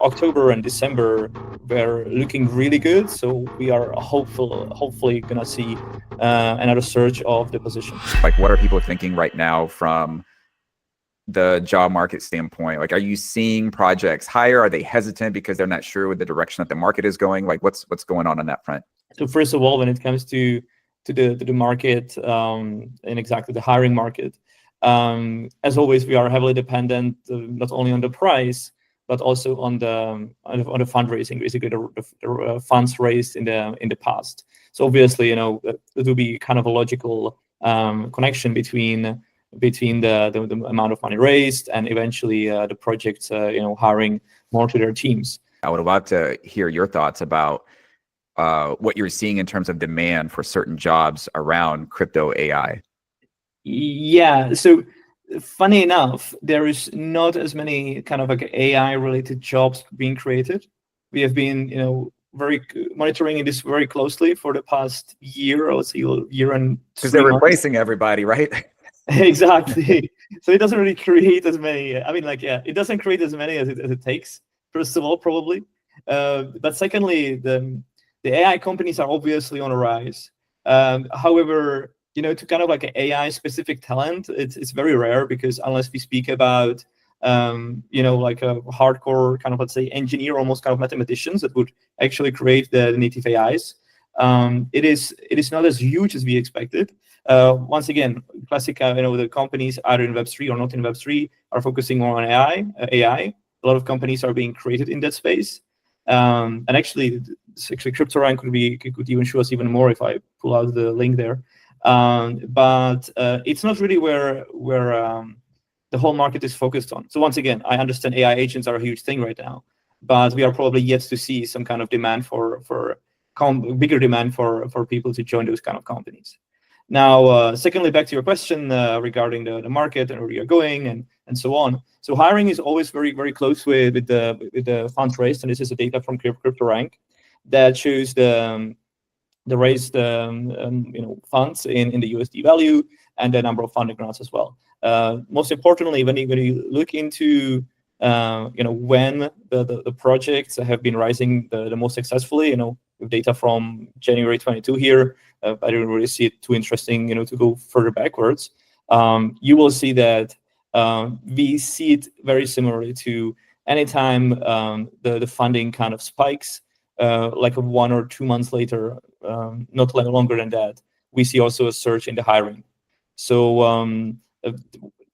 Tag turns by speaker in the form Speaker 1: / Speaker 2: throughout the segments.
Speaker 1: October and December were looking really good. So we are hopefully gonna see another surge of the position.
Speaker 2: Like, what are people thinking right now from the job market standpoint? Like, are you seeing projects hire? Are they hesitant because they're not sure with the direction that the market is going? Like, what's going on that front?
Speaker 1: So first of all, when it comes to the market and exactly the hiring market, as always, we are heavily dependent not only on the price but also on the fundraising, basically the funds raised in the past. So obviously, it will be kind of a logical connection between the amount of money raised and eventually the projects hiring more to their teams.
Speaker 2: I would love to hear your thoughts about what you're seeing in terms of demand for certain jobs around crypto AI.
Speaker 1: Yeah, so funny enough, there is not as many kind of like AI related jobs being created. We have been, very monitoring this very closely for the past year, or let's say year and 3 months.
Speaker 2: Because they're replacing everybody, right?
Speaker 1: Exactly. So it doesn't really create as many. I mean, it doesn't create as many as it takes. First of all, probably, but secondly, the AI companies are obviously on a rise. However, to kind of like an AI specific talent, it's very rare, because unless we speak about like a hardcore kind of, let's say, engineer, almost kind of mathematicians that would actually create the native AIs, it is not as huge as we expected. Once again, classic, the companies either in Web3 or not in Web3 are focusing more on AI. A lot of companies are being created in that space. And actually CryptoRank could even show us even more if I pull out the link there. But it's not really where the whole market is focused on. So once again, I understand AI agents are a huge thing right now, but we are probably yet to see some kind of demand bigger demand for people to join those kind of companies. Now, secondly, back to your question regarding the market and where we are going and so on. So hiring is always very, very close with the funds raised, and this is the data from CryptoRank that shows the raised funds in the USD value and the number of funding rounds as well. Most importantly, when you look into when the projects have been rising the most successfully, with data from January 22 here, I don't really see it too interesting, to go further backwards. You will see that we see it very similarly to anytime the funding kind of spikes, like 1 or 2 months later, not longer than that, we see also a surge in the hiring. So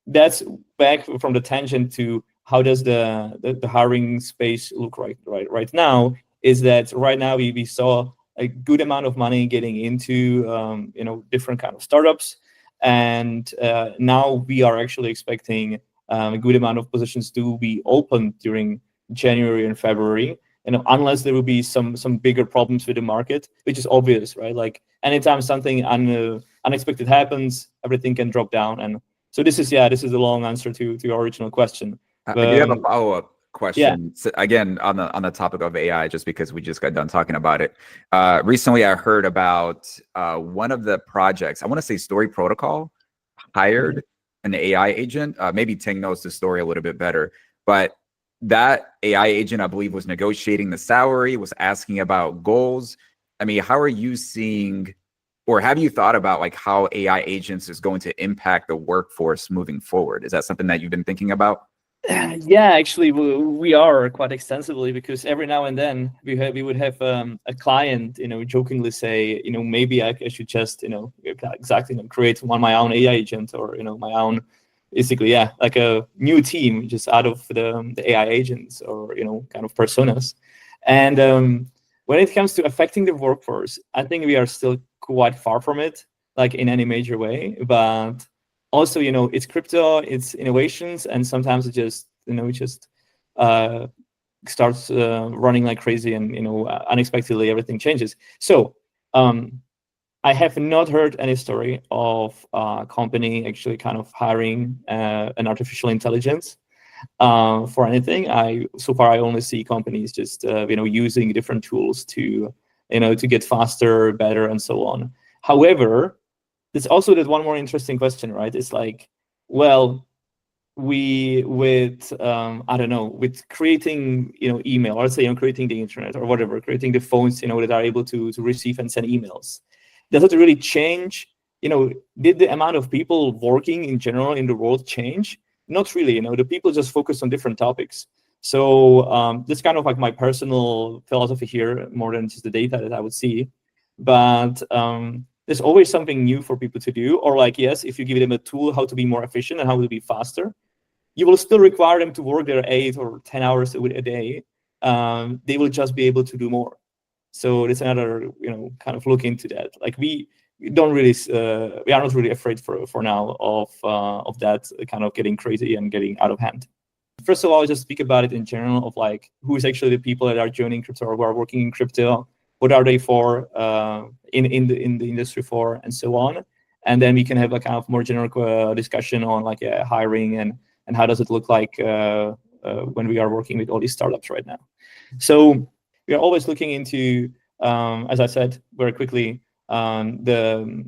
Speaker 1: that's back from the tangent to how does the hiring space look right now, is that right now we saw a good amount of money getting into different kind of startups, and now we are actually expecting a good amount of positions to be open during January and February, unless there will be some bigger problems with the market, which is obvious, right? Like anytime something unexpected happens, everything can drop down. And so this is a long answer to your original question.
Speaker 2: I do have a follow-up question.
Speaker 1: Yeah.
Speaker 2: So again, on the topic of AI, just because we just got done talking about it. Recently, I heard about one of the projects, I want to say Story Protocol, hired an AI agent. Maybe Ting knows the story a little bit better, but that AI agent, I believe, was negotiating the salary, was asking about goals. I mean, how are you seeing, or have you thought about like how AI agents is going to impact the workforce moving forward? Is that something that you've been thinking about?
Speaker 1: Yeah, actually, we are quite extensively, because every now and then we would have a client, jokingly say, maybe I should just, create my own AI agent, or my own, basically, like a new team just out of the AI agents, or kind of personas. And when it comes to affecting the workforce, I think we are still quite far from it, like in any major way. But also, it's crypto, it's innovations, and sometimes it just, starts running like crazy, and unexpectedly everything changes. So I have not heard any story of a company actually kind of hiring an artificial intelligence for anything. So far I only see companies just using different tools to get faster, better, and so on. However, there's also that one more interesting question, right? It's like, well, with I don't know, with creating email, or let's say creating the internet or whatever, creating the phones that are able to receive and send emails, does it really change? Did the amount of people working in general in the world change? Not really. The people just focus on different topics. So this kind of like my personal philosophy here, more than just the data that I would see. But there's always something new for people to do. Or like, yes, if you give them a tool how to be more efficient and how to be faster, you will still require them to work their 8 or 10 hours a day. They will just be able to do more. So it's another, kind of look into that. Like we don't really, we are not really afraid for now of that kind of getting crazy and getting out of hand. First of all, I'll just speak about it in general of like who is actually the people that are joining crypto or who are working in crypto. What are they for? In the industry for, and so on. And then we can have a kind of more general discussion on like hiring and how does it look like when we are working with all these startups right now. So we are always looking into, as I said very quickly, the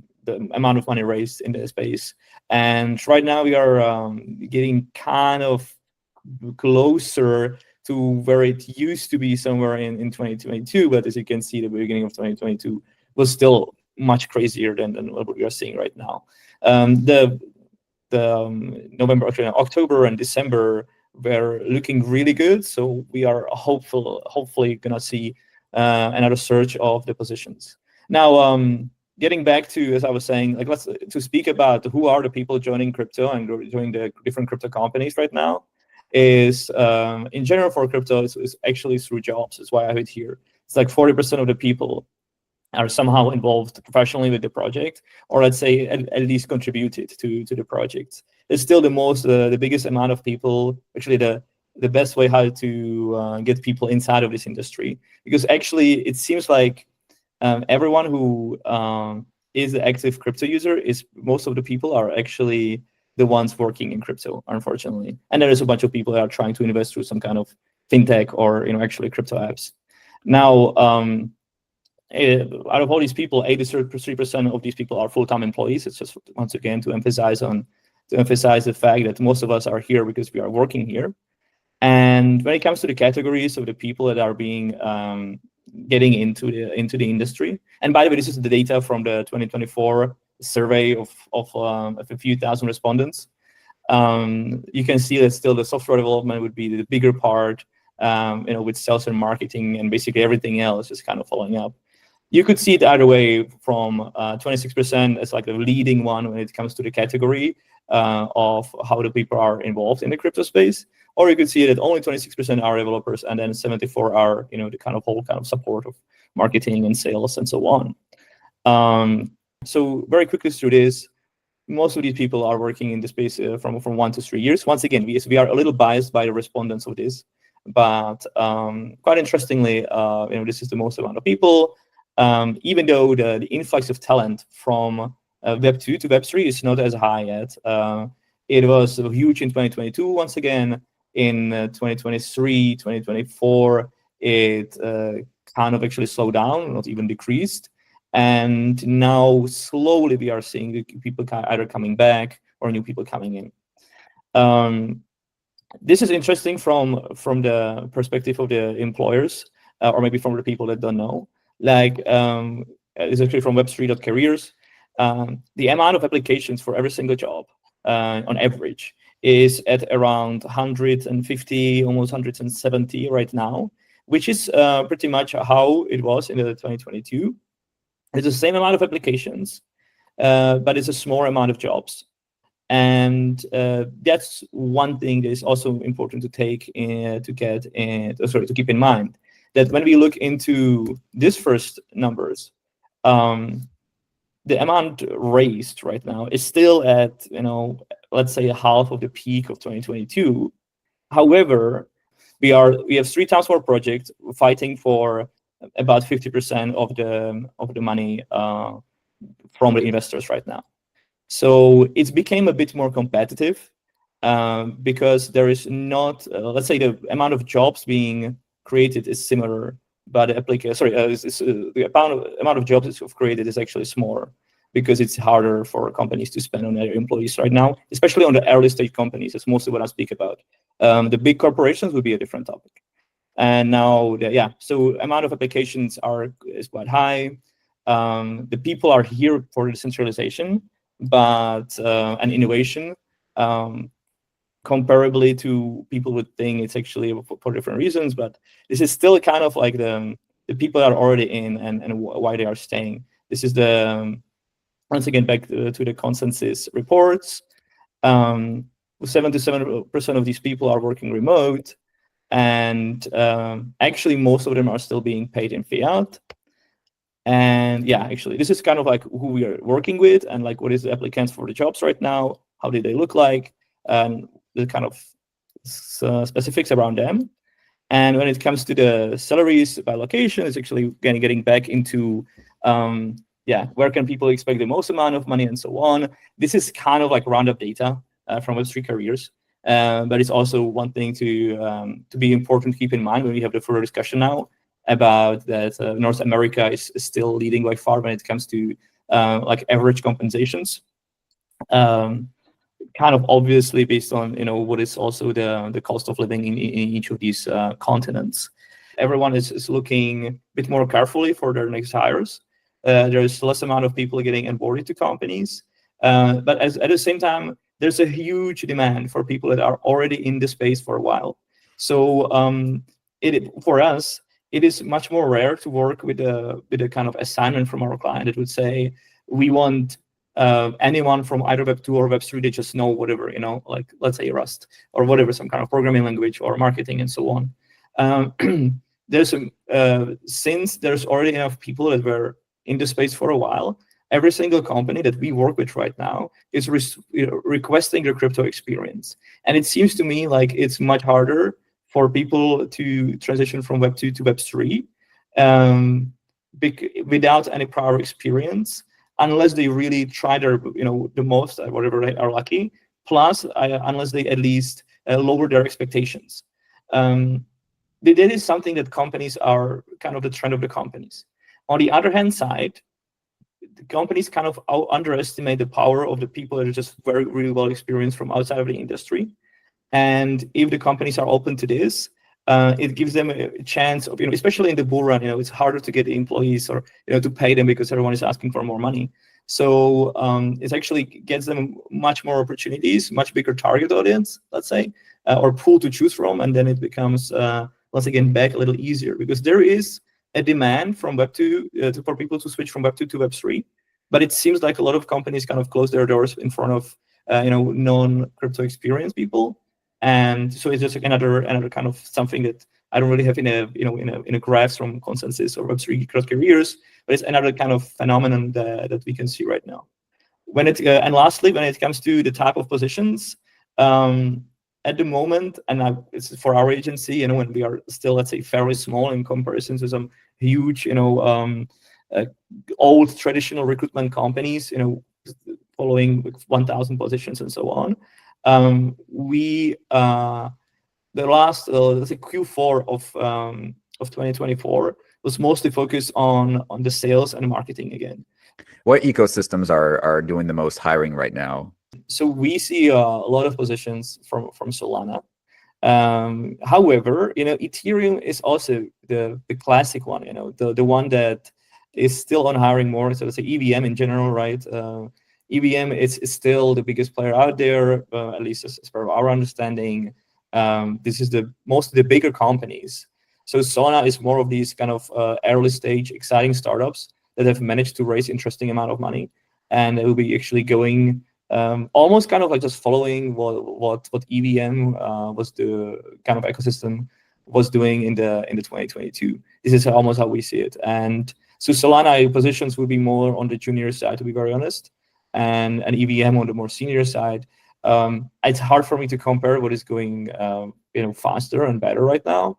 Speaker 1: amount of money raised in the space. And right now we are getting kind of closer to where it used to be somewhere in 2022. But as you can see, the beginning of 2022 was still much crazier than what we are seeing right now. The November, October and December were looking really good. So we are hopefully gonna see another surge of the positions. Now, getting back to, as I was saying, like let's speak about who are the people joining crypto and joining the different crypto companies right now. Is in general for crypto is actually through jobs. That's why I have it here. It's like 40% of the people are somehow involved professionally with the project, or let's say at least contributed to the project. It's still the biggest amount of people, actually the best way how to get people inside of this industry, because actually it seems like everyone who is an active crypto user most of the people are actually the ones working in crypto, unfortunately. And there is a bunch of people that are trying to invest through some kind of fintech or actually crypto apps. Now, out of all these people, 83% of these people are full-time employees. It's just once again to emphasize the fact that most of us are here because we are working here. And when it comes to the categories of the people that are being getting into the industry, and by the way, this is the data from the 2024 survey of a few thousand respondents. You can see that still the software development would be the bigger part, with sales and marketing and basically everything else is kind of following up. You could see it either way, from 26% as like the leading one when it comes to the category of how the people are involved in the crypto space, or you could see that only 26% are developers and then 74 are the kind of whole kind of support of marketing and sales and so on. So very quickly through this, most of these people are working in the space from 1 to 3 years. Once again, we are a little biased by the respondents of this, but quite interestingly, this is the most amount of people. Even though the influx of talent from Web 2 to Web 3 is not as high yet. It was huge in 2022. Once again, in 2023, 2024, it kind of actually slowed down, not even decreased. And now slowly we are seeing the people either coming back or new people coming in. This is interesting from the perspective of the employers, or maybe from the people that don't know. Like, it's actually from web3.careers. The amount of applications for every single job, on average, is at around 150, almost 170 right now, which is pretty much how it was in the 2022. It's the same amount of applications, but it's a small amount of jobs. And that's one thing that is also important to keep in mind, that when we look into these first numbers, the amount raised right now is still at, let's say half of the peak of 2022. However, we have 3 times more projects fighting for about 50% of the money from the investors right now. So it's became a bit more competitive because there is not, let's say the amount of jobs being created is similar, but the amount of jobs that's created is actually smaller, because it's harder for companies to spend on their employees right now, especially on the early stage companies. That's mostly what I speak about. The big corporations would be a different topic. And now, so amount of applications is quite high. The people are here for decentralization, but and innovation. Comparably to people would think it's actually for different reasons, but this is still kind of like the people are already in and why they are staying. This is the once again back to the consensus reports. 77% of these people are working remote, and actually most of them are still being paid in fiat. And actually this is kind of like who we are working with, and like what is the applicants for the jobs right now, how do they look like, and the kind of specifics around them. And when it comes to the salaries by location, it's actually getting back into where can people expect the most amount of money and so on. This is kind of like roundup data from Web3 careers, but it's also one thing to be important to keep in mind when we have the further discussion now about that North America is still leading by far when it comes to like average compensations. Kind of obviously based on what is also the cost of living in each of these continents. Everyone is looking a bit more carefully for their next hires. There's less amount of people getting onboarded to companies, but at the same time, there's a huge demand for people that are already in the space for a while. So for us, it is much more rare to work with a kind of assignment from our client that would say, we want anyone from either Web2 or Web3, they just know whatever, like let's say Rust or whatever, some kind of programming language or marketing and so on. There's since there's already enough people that were in the space for a while, every single company that we work with right now is requesting the crypto experience. And it seems to me like it's much harder for people to transition from Web2 to Web3 without any prior experience, unless they really try their, the most, whatever they are lucky, plus unless they at least lower their expectations. That is something that companies are kind of the trend of the companies. On the other hand side, the companies kind of underestimate the power of the people that are just really well experienced from outside of the industry. And if the companies are open to this, it gives them a chance of, especially in the bull run, it's harder to get the employees or, to pay them because everyone is asking for more money. So it actually gets them much more opportunities, much bigger target audience, let's say, or pool to choose from. And then it becomes, once again, back a little easier because there is a demand from Web2 for people to switch from Web2 to Web3. But it seems like a lot of companies kind of close their doors in front of, non-crypto experienced people. And so it's just like another kind of something that I don't really have in a graphs from consensus or Web3 cross careers, but it's another kind of phenomenon that we can see right now. And lastly, when it comes to the type of positions, at the moment, and it's for our agency, when we are still, let's say, fairly small in comparison to some huge, old traditional recruitment companies, following 1,000 positions and so on. We the last let's say Q4 of 2024 was mostly focused on the sales and marketing again.
Speaker 2: What ecosystems are doing the most hiring right now?
Speaker 1: So we see a lot of positions from Solana. However, Ethereum is also the classic one. The one that is still on hiring more. So let's say EVM in general, right? EVM is still the biggest player out there, at least as per our understanding. This is most of the bigger companies. So Solana is more of these kind of early stage exciting startups that have managed to raise interesting amount of money, and it will be actually going almost kind of like just following what EVM was the kind of ecosystem was doing in the 2022. This is almost how we see it. And so Solana positions will be more on the junior side, to be very honest, and EVM on the more senior side. It's hard for me to compare what is going faster and better right now.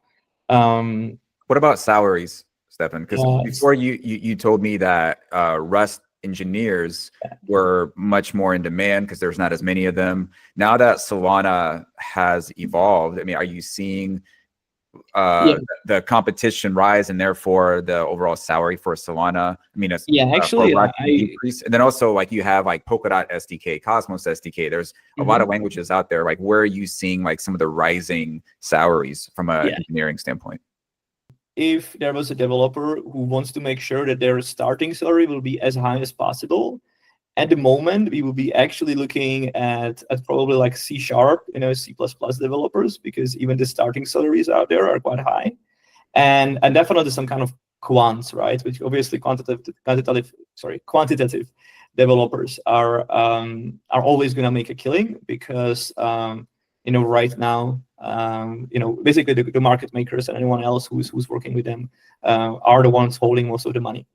Speaker 2: What about salaries, Stefan? Because before you told me that Rust engineers were much more in demand because there's not as many of them. Now that Solana has evolved, I mean, are you seeing the competition rise and therefore the overall salary for Solana. I mean,
Speaker 1: actually,
Speaker 2: decrease. And then also like you have like Polkadot SDK, Cosmos SDK. There's a lot of languages out there. Like, where are you seeing like some of the rising salaries from an engineering standpoint?
Speaker 1: If there was a developer who wants to make sure that their starting salary will be as high as possible, at the moment, we will be actually looking at probably like C#, C++ developers, because even the starting salaries out there are quite high, and definitely some kind of quants, right? Which obviously quantitative developers are always going to make a killing, because right now, basically the market makers and anyone else who's working with them are the ones holding most of the money.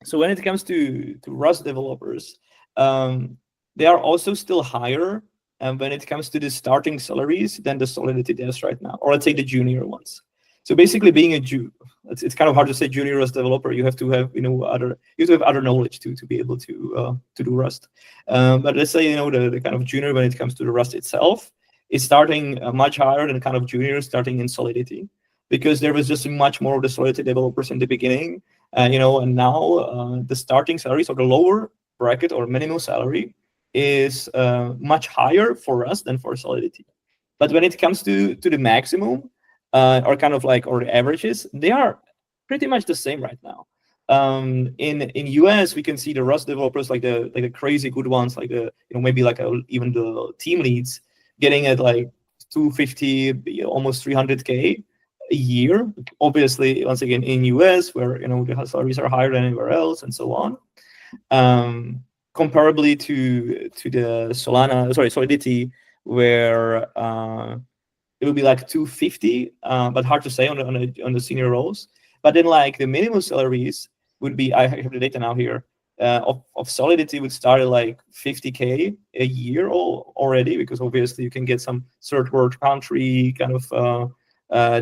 Speaker 1: So when it comes to Rust developers, they are also still higher when it comes to the starting salaries than the Solidity devs right now, or let's say the junior ones. So basically, being it's kind of hard to say junior Rust developer. You have to have other knowledge to be able to do Rust. But let's say the kind of junior when it comes to the Rust itself is starting much higher than kind of junior starting in Solidity, because there was just much more of the Solidity developers in the beginning. And now the starting salaries, or the lower bracket or minimum salary, is much higher for us than for Solidity. But when it comes to the maximum, or the averages, they are pretty much the same right now. In US, we can see the Rust developers, like the crazy good ones, like maybe like even the team leads, getting at like 250, almost 300K a year. Obviously, once again, in US, where the salaries are higher than anywhere else, and so on. Comparably to the Solidity, where it will be like 250, but hard to say on the senior roles. But then like the minimum salaries would be, I have the data now here, of Solidity would start at like 50K a year already, because obviously you can get some third world country kind of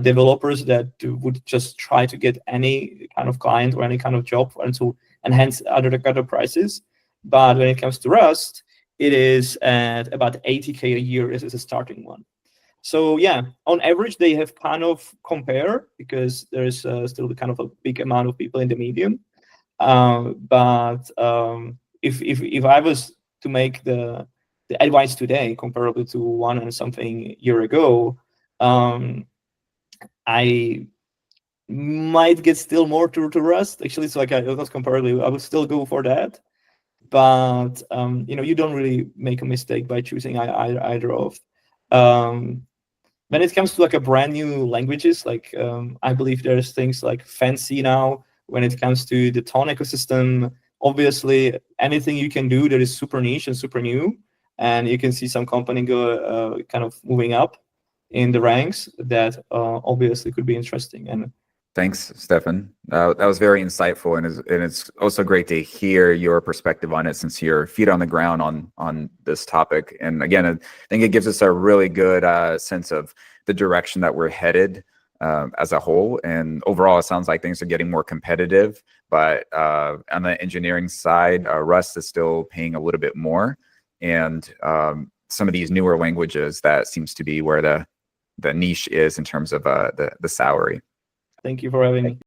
Speaker 1: developers that would just try to get any kind of client or any kind of job, and so enhance other prices. But when it comes to Rust, it is at about 80K a year as a starting one. So yeah, on average, they have kind of compare, because there's still kind of a big amount of people in the medium. But if I was to make the advice today comparable to 1 and something year ago, I might get still more to Rust, actually. So like I was comparably, I would still go for that. But you don't really make a mistake by choosing either of. When it comes to like a brand new languages, like I believe there's things like Fancy now. When it comes to the Tone ecosystem, obviously anything you can do that is super niche and super new, and you can see some company go kind of moving up in the ranks, that obviously could be interesting. And
Speaker 2: thanks, Stefan. That was very insightful, and it's also great to hear your perspective on it, since you're feet on the ground on this topic. And again, I think it gives us a really good sense of the direction that we're headed as a whole. And overall, it sounds like things are getting more competitive. But on the engineering side, Rust is still paying a little bit more, and some of these newer languages, that seems to be where the niche is in terms of the salary.
Speaker 1: Thank you for having me.